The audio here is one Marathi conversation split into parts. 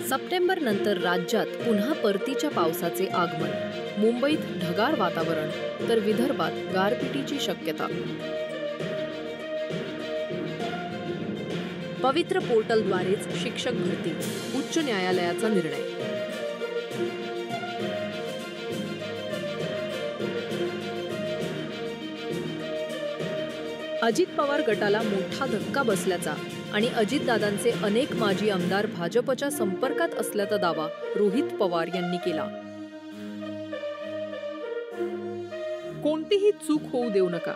सप्टेंबर नंतर राज्यात पुन्हा परतीच्या पावसाचे आगमन. मुंबईत ढगाळ वातावरण तर विदर्भात गारपिटीची शक्यता. पवित्र पोर्टलद्वारेच शिक्षक भरती, उच्च न्यायालयाचा निर्णय. अजित पवार गटाला मोठा धक्का बसल्याचा आणि अजितदादांचे अनेक माजी आमदार भाजपच्या संपर्कात असल्याचा दावा रोहित पवार यांनी केला. कोणतीही चूक होऊ देऊ नका,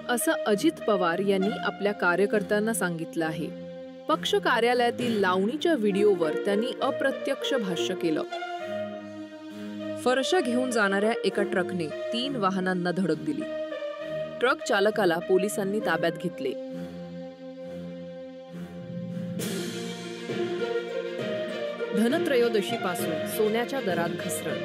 असं अजित पवार यांनी आपल्या कार्यकर्त्यांना सांगितलं आहे. पक्ष कार्यालयातील लावणीच्या व्हिडिओवर त्यांनी अप्रत्यक्ष भाष्य केलं. फरशा घेऊन जाणाऱ्या एका ट्रकने 3 वाहनांना धडक दिली. ट्रक चालकाला पोलिसांनी ताब्यात घेतले. धनत्रयोदशीपासून सोन्याच्या दरात घसरण.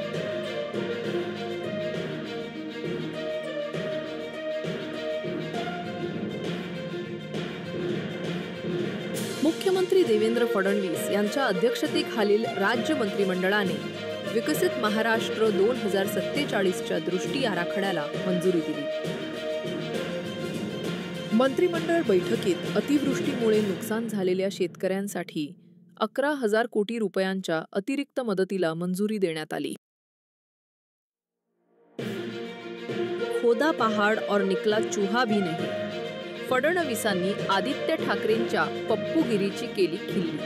मुख्यमंत्री देवेंद्र फडणवीस यांच्या अध्यक्षतेखालील राज्य मंत्रिमंडळाने विकसित महाराष्ट्र 2047च्या दृष्टी आराखड्याला मंजुरी दिली. मंत्रिमंडळ बैठकीत अतिवृष्टीमुळे नुकसान झालेल्या शेतकऱ्यांसाठी 11,000 कोटी रुपयांच्या अतिरिक्त मदतीला मंजुरी देण्यात आली. खोदा पहाड और निकला चूहा भी नहीं. फडणवीसांनी आदित्य ठाकरेंच्या पप्पूगिरीची केली खिल्ली.